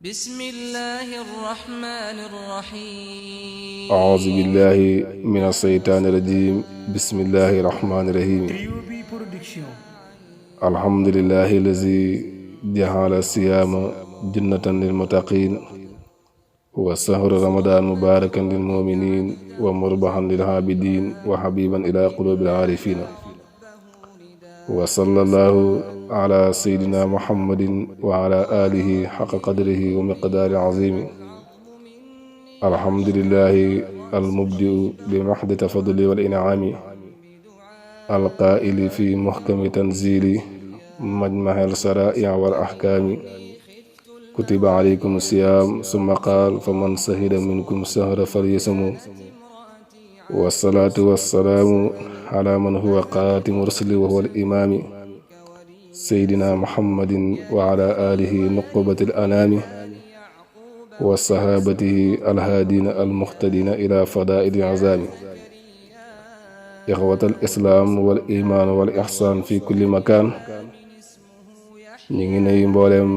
بسم الله الرحمن الرحيم أعوذ بالله من الشيطان الرجيم بسم الله الرحمن الرحيم الحمد لله الذي جعل الصيام جنة للمتقين وشهر رمضان مباركا للمؤمنين ومربحا للعابدين وحبيبا إلى قلوب العارفين وصلى الله على سيدنا محمد وعلى آله حق قدره ومقدار عظيم الحمد لله المبدئ بمحض تفضل والإنعام القائل في محكم تنزيله مجمع الشرائع والأحكام كتب عليكم الصيام ثم قال فمن شهد منكم الشهر فليصمه والصلاة والسلام على من هو خاتم الرسل وهو الإمام سيدنا محمد وعلى آله نقبة الأنام وصحابته الهادين المهتدين إلى فضائل العظام إخوة الإسلام والإيمان والإحسان في كل مكان نيغي نيو مبولم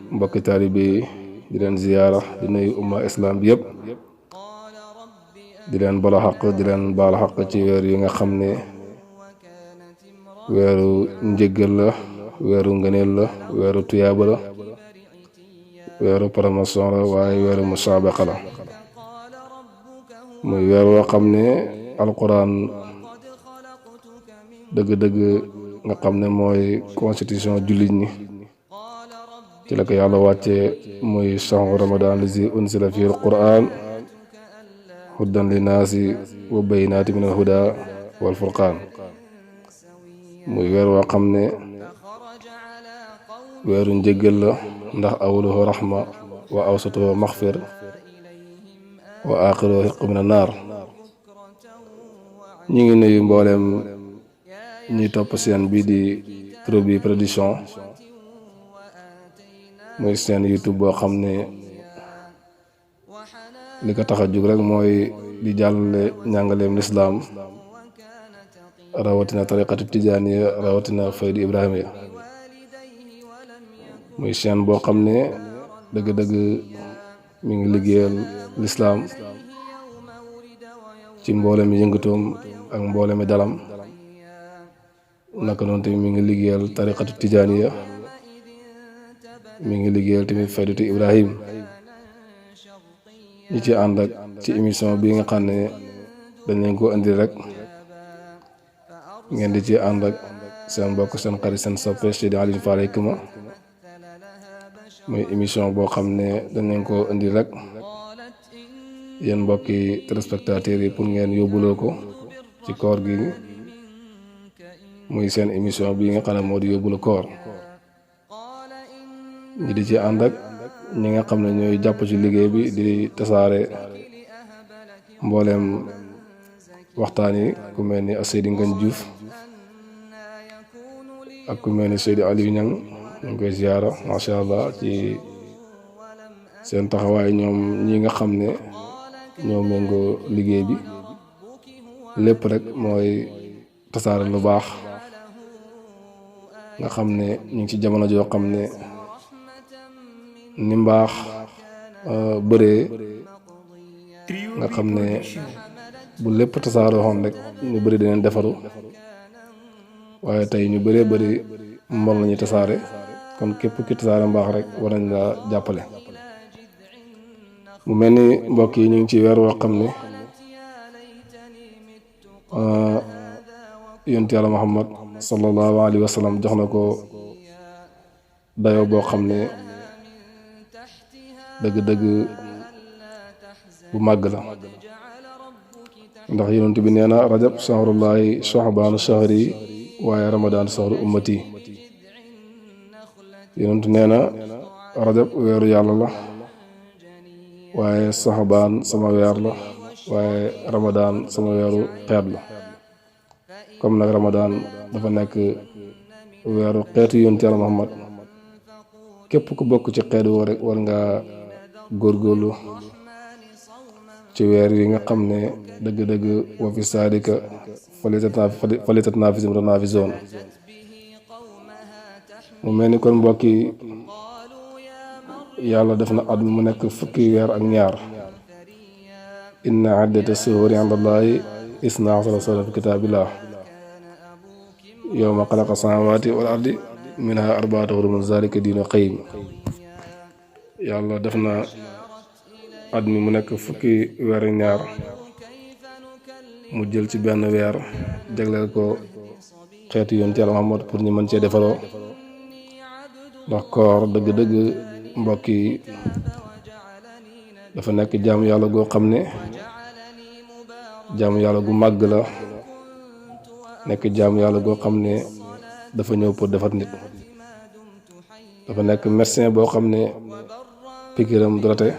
mbokki taalibe yi di leen ziyaara di nuyu umma islam bi yëpp di leen bala xaq di leen baal xaq ci weer yi nga xam ne weeru njëggal la weeru ngëneel la weeru tuyaaba la weeru promotion la waaye weeru musaabaqa la muy weer woo xam ne alquran dëgg-dëgg nga xam ne mooy constitution jullit ñi ci la ko yàlla wàccee muy shahru ramadan lazi unsila fihi alquran hudan linnaasi wa bayinaati min alhuda wal furqaan muy weer woo xam ne weeru njëggal la ndax awwaluhu rahma wa awsatuhu maxfir wa axiruhu hiqu min annaar ñu ngi nuyu mbooleem ñuy topp seen bii di Roby Production muy seen YouTube boo xam ne li ko tax a jóg rek mooy di jàllale njàngaleem lislaam rawatina tariqatu tijaaniya rawatina faydu ibrahimiya muy chaîne boo xam ne dëgg-dëgg mi ngi liggéeyal lislaam ci mboolemi yëngatoom ak mboolemi dalam naka noonu tamit mi ngi liggéeyal tariqatu tijaaniya mi ngi liggéeyal tamit faydatu ibrahim ñi ci ànd ak ci émission bi nga xam ne dañ leen ko indi rek ngeen di ci ànd ak seen mbokk seen xarit seen soppe Seydi Aliou Fall Hikma muy émission boo xam ne dañ leen ko indi rek yéen mbokki téléspectateurs yi pour ngeen yóbbuloo ko ci koor gi muy seen émission bi nga xam ne moo di yóbbulu koor ñi di ci ànd ak ñi nga xam ne ñooy jàpp ci liggéey bi di tasaare mbooleem waxtaan yi ku mel ni Seydi Ngagne Diouf ak ku mel ni Seydi Aliou Niang ñu ngi koy ziyaara macha allah ci seen taxawaay ñoom ñi nga xam ne ñoo méngoo liggéey bi lépp rek mooy tasaare lu baax nga xam ne ñu ngi ci jamono joo xam ne ni mbaax bëree nga xam ne bu lépp tasaaroo xoon rek ñu bëri dinañ defaru waaye tey ñu bëree bëri mbon lañuy tasaare kon képp ki tasaare mbaax rek war nañ la jàppale mu mel ni mbokk yi ñu ngi ci weer woo xam ne yonent yàlla Muhammad sallallahu alayhi wa sallam jox na ko dayoo boo xam ne dëgg-dëgg bu màgg la ndax yonent bi nee na rajab shahrullahi shahbaanu shahri waaye ramadaan shahru ummati yonent nee na rajab weeru yàlla la waaye shahbaan sama weer la waaye ramadaan sama weeru xeet la comme nag ramadaan dafa nekk weeru xeetu yonent yàlla Muhammad képp ku bokk ci xeet woo rek war nga góorgóorlu ci weer yi nga xam ne dëgg-dëgg wa fi saadika falitatnaafisul mutanaafisoon mu mel ni kon mbokk yi yàlla def na at mi mu nekk fukki weer ak ñaar inna iddata suhuuri inda Allahi isna asara shahran fi kitaabillah yawma xalaqa samaawaati wal ardi minha arbaatu hurum zaalika diinu qayyim yàlla def na at mi mu nekk fukki weer ak ñaar mu jël ci benn weer jagleel ko xeetu yonent Yàlla Muhammad pour ñu mën cee defaroo ndax koor dëgg-dëgg mbokk yi dafa nekk jaamu yàlla goo xam ne jaamu yàlla gu màgg la nekk jaamu yàlla goo xam ne dafa ñëw pour defar nit dafa nekk médecin boo xam ne pikiram du rate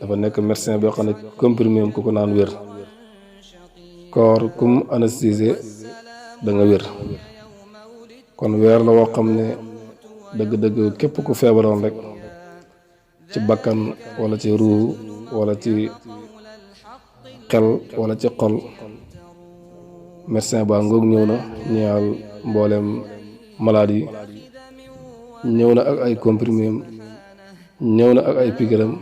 dafa nekk médecin boo xam ne comprimé am ku ko naan wér koor kum anesthésié da nga wér kon weer la woo xam ne dëgg-dëgg képp ku feebaroon rek ci bakkan wala ci ruu wala ci xel wala ci xol médecin ba ngoog ñëw na ñeyal mboolem malade yi ñëw na ak ay comprimé ñëw na ak ay pikiram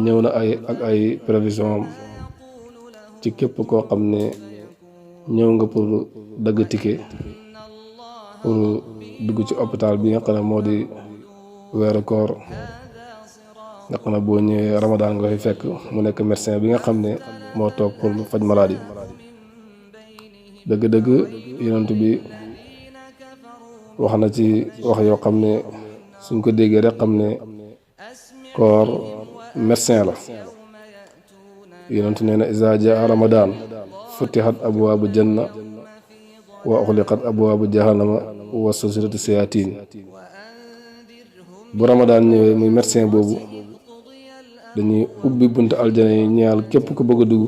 ñëw na ak ay prévision ci képp koo xam ne ñëw nga pour dagg ticket pour dugg ci hôpital bi nga xam ne moo di weeru koor nga xam ne boo ñëwee Ramadan nga fi fekk mu nekk médecin bi nga xam ne moo toog pour faj maladie dëgg-dëgg yonent bi wax na ci wax yoo xam ne suñ ko déggee rek xam ne koor médecin la yonent nee na izaa jaa Ramadan futihat abwaabu janna wa uxliqat abwaabu jahannama wa sulsilatu sayaatiin bu Ramadan ñëwee muy médecin boobu dañuy ubbi buntu aljana yi ñeel képp ku bëgg a dugg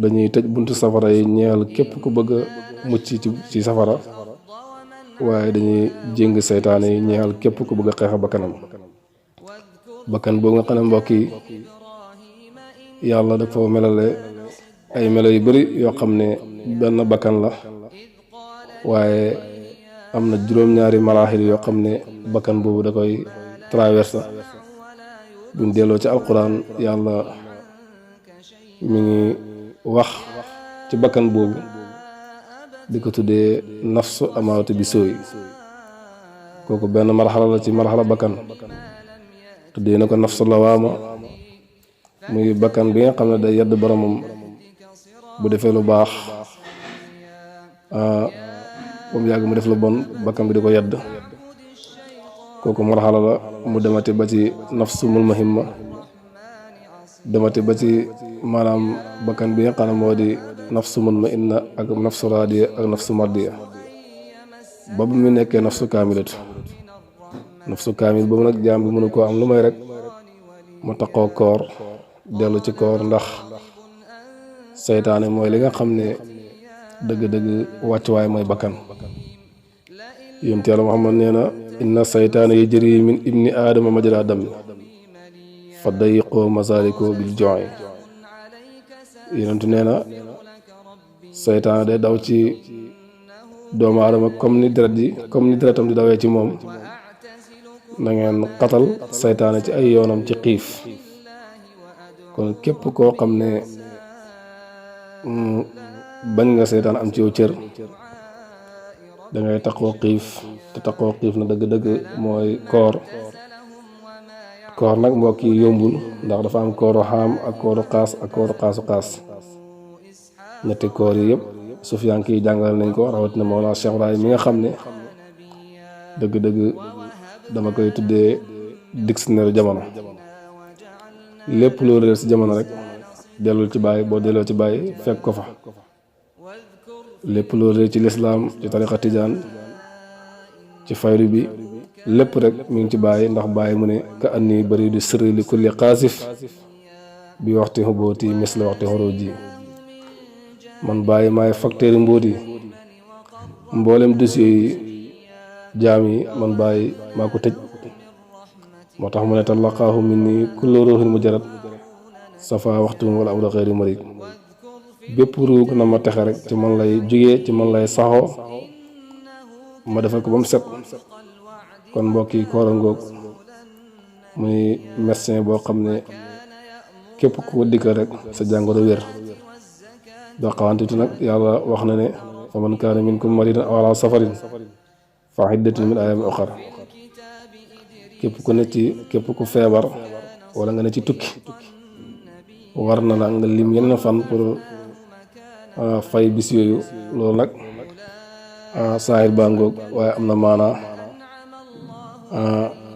dañuy tëj buntu safara yi ñeel képp ku bëgg a mucc ci safara waaye dañuy jéng seytaane yi ñeel képp ku bëgg a xeex bakkanam bakkan boobu nga xam ne mbokk yi yàlla dafa melale ay melo yu bari yoo xam ne benn bakkan la waaye am na juróom-ñaari maraaxil yoo xam ne bakkan boobu da koy traversé buñ delloo ci alquran yàlla mi ngi wax ci bakkan boobu di ko tuddee nafsu amaawatu bi sooy kooku benn marxala la ci marxala bakkan tuddee na ko nafsu lawaama muy bakkan bi nga xam ne day yedd boromam bu defee lu baax ba mu yàgg mu def lu bon bakkan bi di ko yedd kooku marxala la mu demati ba ci nafsu mulmahimma demati ba ci maanaam bakkan bi nga xam ne moo di nafsu mutmainna ak nafsu raadiya ak nafsu mardiya ba bu mu nekkee nafsu kaamilatu nafsu kaamil boobu nag jaam bi mënu koo am lu may rek mu taqoo koor dellu ci koor ndax seytaane mooy li nga xam ne dëgg-dëgg wàccuwaay mooy bakkan yonent Yàlla Muhammad nee na inna seytaane yajri min ibni aadama majra dami fa dayiqoo masaliko bil joxe yonentu nee na seytaane day daw ci doomu aadama comme ni deretam di dawee ci moom na ngeen xatal seytaane ci ay yoonam ci xiif kon képp koo xam ne bañ nga seytaan am ci yow cër da ngay taqoo xiif te taqoo xiif na dëgg-dëgg mooy koor nag mbokk yi yombul ndax dafa am kooru xaam ak kooru xaas ak kooru xaas ñetti koor yi yëpp sufiyanke yi jàngal nañ ko rawatina Mawlana Cheikh Ibrahim mi nga xam ne dëgg-dëgg dama koy tuddee dictionnaire jamono lépp loo réer si jamono rek dellul ci bàyyi boo delloo ci bàyyi fekk ko fa lépp loo réer ci lislaam ci tariqa tijaan ci faydu bi lépp rek mi ngi ci bàyyi ndax bàyyi mu ne ka anni bari du sirri li kulli xaasif bi waxti xubooti misla waxti xoroo ji man bàyyi maay facteur yi mbóot yi mboolem dossier yi jaam yi man bàyyi maa ko tëj moo tax mu ne talaqaahu min ni kullu ruuxin mujarrad safa waxtu wala abda xeeri marik bépp ruug na ma texe rek ci man lay jugee ci man lay saxoo ma defal ko ba mu set kon mbokk yi koor a ngoog muy médecin boo xam ne képp ku ko dikkal rek sa jàngoro wér doo xawantitu nag yàlla wax na ne fa man kaana minkum maridan aw ala safarin fa iddatun min ayaamin uxar képp ku feebar wala nga ne ci tukki war na la nga lim yenn fan pour fay bis yooyu loolu nag saahir baa ngoog waaye am na maanaa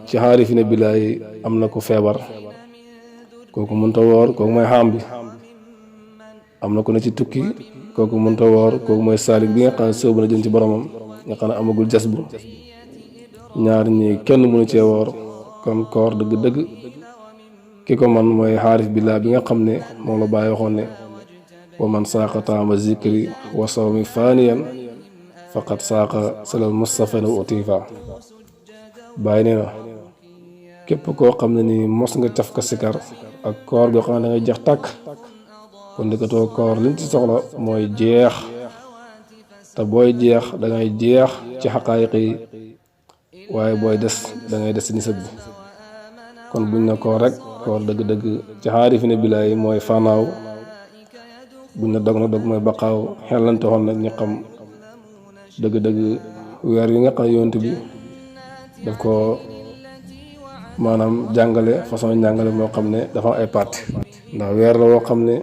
ci xaarifina billaay am na ko feebar kooku mënta woor kooku mooy xaam bi am na ko ne ci tukki kooku mënta woor kooku mooy saalik bi nga xam ne sóobu na jëm ci boromam nga xam ne amagul jas bu ñaar ñi kenn mënu cee woor kon koor dëgg-dëgg ki ko man mooy xaarif billaay bi nga xam ne moom la bàyyi waxoon ne wa man saaqa taama zikri wa sawmi faaniyan faqad saaqa salal mustafana utifa bàyyi nee na képp koo xam ne ni mos nga caf ka sikar ak koor goo xam ne da ngay jeex tàkk kon ndikatoo koor liñ ci soxla mooy jeex te booy jeex da ngay jeex ci xaqaayiq yi waaye booy des da ngay des ci nisab bi kon buñ na koor rek koor dëgg-dëgg ci xaarifina billaay mooy fanaaw buñ na dog mooy baqaaw xellante xoon nag ñu xam dëgg-dëgg weer yi nga xam ne yonent bi daf ko maanaam jàngale façon jàngale moo xam ne dafa am ay parti ndax weer la woo xam ne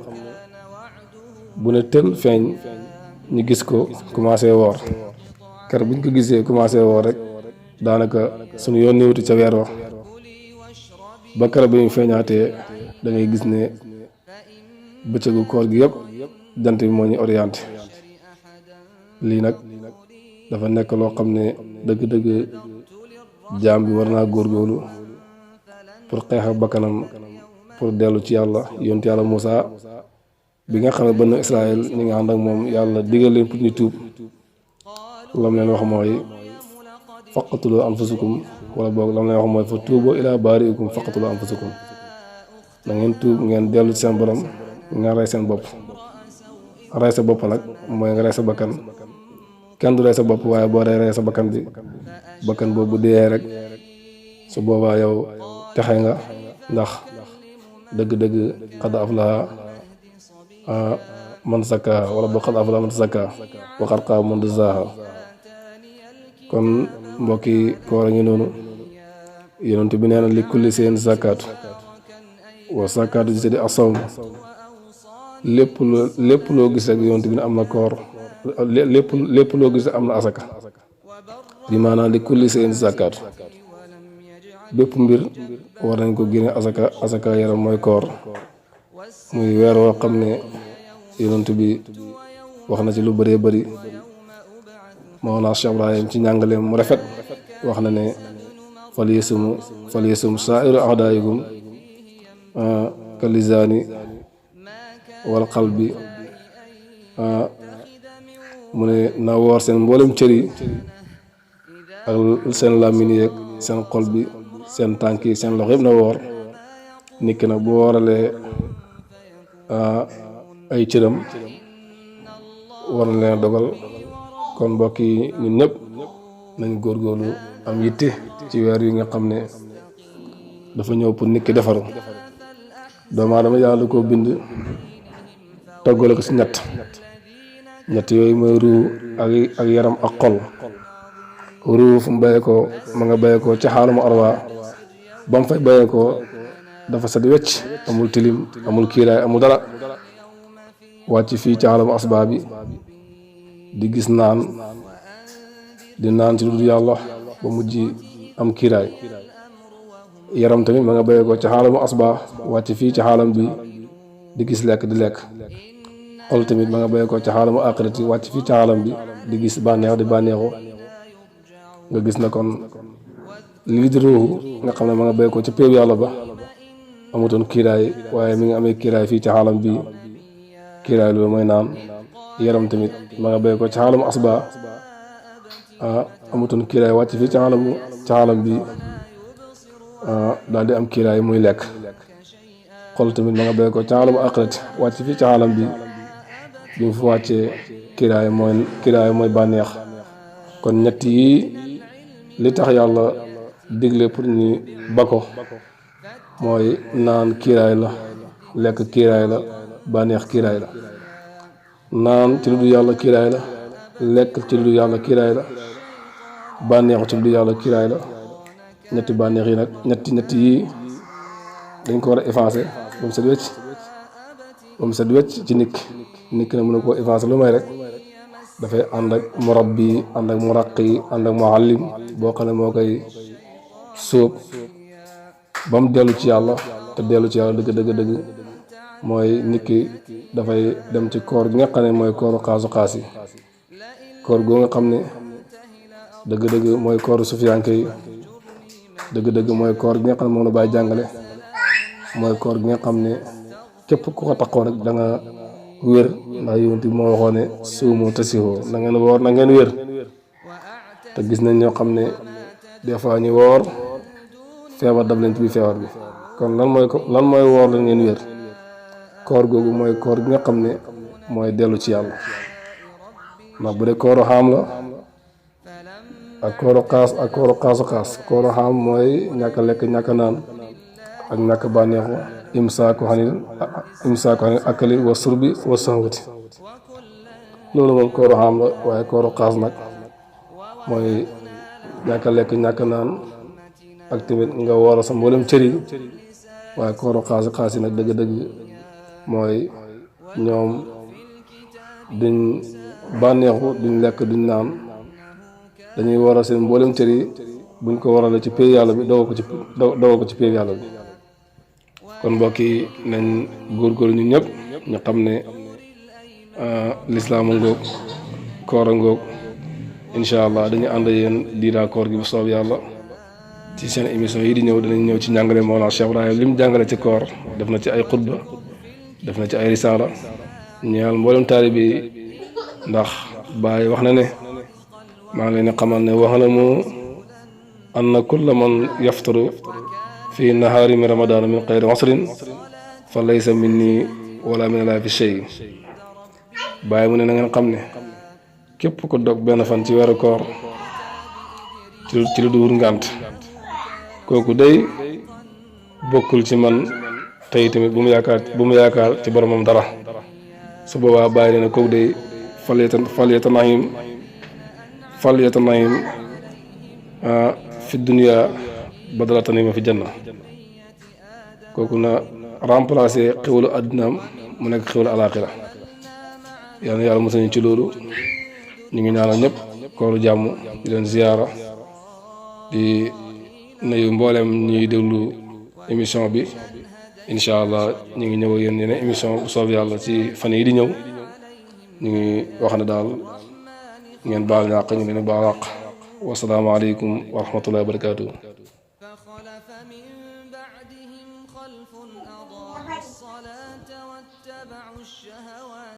bu ne tël feeñ ñu gis ko commencé woor kër buñ ko gisee commencé woor rek daanaka suñu yoon niwuti ca weer wax ba kër bi ñu feeñaatee da ngay gis ne bëccëgu koor gi yëpp jant bi moo ñu orienté lii nag dafa nekk loo xam ne dëgg-dëgg jaam bi war naa góorgóorlu pour xeex ak bakkanam pour dellu ci yàlla yonent yàlla Moussa bi nga xam ne banu Israël ñi nga ànd ak moom yàlla digal leen pour ñu tuub lam leen wax mooy faqatuloo anfusakum wala boog lam leen wax mooy fa tuuboo ilaa baariikum faqatuloo anfusakum na ngeen tuub ngeen dellu ci seen borom nga rey seen bopp rey sa bopp nag mooy nga rey sa bakkan kenn du rey sa bopp waaye boo rey sa bakkan bi bakkan boobu bu dee rek su boobaa yow texe nga ndax dëgg-dëgg xad aflaha man zakkaha wala boo xad aflaha man zakkaha wa qad xaaba man dassaaha kon mbokki koor a ngi noonu yonent bi nee na li kulli seen zakkaatu wa zakkaatu ji di asawm lépp loo gis rek yonent bi ne am na koor lépp loo gis am na asaka bi maanaam li kulli seen zakkaatu bépp mbir war nañ ko génne asaka yaram mooy koor muy weer woo xam ne yonent bi wax na ci lu bëree bëri Mawlana Cheikh Ibrahim ci njàngaleem mu rafet wax na ne fal yasum saa'iru a'daa'ikum ka lisaani wal qalbi mu ne na woor seen mboolem cër yi ak seen làmmiñ yeeg seen xol bi seen tànk yi seen loxo yëpp na woor nit ki nag bu wooralee ay cëram war na leen dogal kon mbokk yi ñun ñëpp nañ góorgóorlu am yitte ci weer yi nga xam ne dafa ñëw pour nit ki defaru doomu aadama yàlla koo bind toggale ko ci ñett yooyu mooy ruu ak yaram ak xol ruu fu mu bayee ko ma nga bayee ko ci xaalamu arwa ba mu fay bayee ko dafa set wecc amul tilim amul kiiraay amul dara wàcc fii ci xaalamu asbaa bi di gis naan ci lu dul yàlla ba mujj am kiiraay yaram tamit ma nga bayee ko ci xaalamu asbaa wàcc fii ci xaalam bi di gis lekk di lekk xol tamit ma nga bayee ko ci xaalamu aaxirati wàcc fii ci xaalam bi di gis bànneex di bànneexu nga gis na kon lii di ruuxu nga xam ne ma nga bayee ko ci péew yàlla ba amutoon kiiraay waaye mi ngi amee kiiraay fii ci xaalam bi kiiraay loolu mooy naan yaram tamit ma nga bayee ko ci xaalamu asbaa amutoon kiiraay wàcc fii ci xaalam bi daal di am kiiraay muy lekk xol tamit ma nga bayee ko ci xaalamu aaxirati wàcc fii ci xaalam bi bi mu fi wàccee kiiraay mooy bànneex kon ñett yi li tax yàlla digle pour ñu ba ko mooy naan kiiraay la lekk kiiraay la bànneex kiiraay la naan ci lu dul yàlla kiiraay la lekk ci lu dul yàlla kiiraay la bànneexu ci lu dul yàlla kiiraay la ñetti bànneex yi nag ñetti yii dañ ko war a effacer ba mu set wecc ci nit ki ne mën na koo effacer lu may rek dafay ànd ak murabbi ànd ak muraqi ànd ak muallim boo xam ne moo koy sóob ba mu dellu ci yàlla te dellu ci yàlla dëgg mooy nit ki dafay dem ci koor gi nga xam ne mooy kooru xaas yi koor goo nga xam ne dëgg mooy kooru sufiyanke yi dëgg mooy koor gi nga xam ne moom la bàyyi jàngale mooy koor gi nga xam ne képp ku ko taxoo rek da nga wér ndax yonent bi moo waxoon ne suumu tasihoo na ngeen woor na ngeen wér te gis nañ ñoo xam ne des fois ñu woor feebar dab leen ci biir feebar bi kon lan mooy woor la ngeen wér koor googu mooy koor gi nga xam ne mooy dellu ci yàlla ndax bu dee kooru xaam la ak kooru xaas kooru xaam mooy ñàkk a lekk ñàkk a naan ak ñàkk bànneexu imsaaku xanil akali wa surbi wa sahwati loolu moom kooru xaam la waaye kooru xaas nag mooy ñàkk a lekk ñàkk a naan ak tamit nga woor sa mboolem cër yi waaye kooru xaas yi nag dëgg mooy ñoom duñ bànneexu duñ lekk duñ naan dañuy waral seen mboolem cër yi buñ ko warale ci pay yàlla bi dogal ko ci pay yàlla bi kon mbokk yi nañ góorgóorlu ñun ñëpp ñu xam ne lislaam a ngoog koor a ngoog incha allah dañu ànd yéen diiraa koor gi bu soob yàlla ci seen émission yi di ñëw danañ ñëw ci njàngale Mawlana Cheikh Ibrahim li mu jàngale ci koor def na ci ay xutba def na ci ay risaala ñeel mboolem taalibe yi ndax Baay wax na ne maa ngi leen di xamal ne wax na mu anna kulla man yaftaru fi nahaari min ramadaan min xayri usrin fa laysa minni wala min laa fi shay Baay mu ne na ngeen xam ne képp ko dog benn fan ci weeru koor ci lu duwul ngànt kooku day bokkul ci man tey tamit bu mu yaakaar ci boromam dara su boobaa Baay nee na kooku day falyatanahim fi dunya badala tanima fi janna kooku na remplacer xéwalu àddinaam mu nekk xéwalu alaaxira yal na yàlla mos nañu ci loolu ñu ngi ñaanal ñëpp kooru jàmm di leen ziyaara di nuyu mboolem ñuy déglu émission bi incha allah ñu ngi ñëw yéen yeneen émission bu soob yàlla ci fan yi di ñëw ñu ngi wax ne daal ngeen baal ñàq ñu leen baal àq wasalaamaaleykum wa rahmatullahi wa barakaatu.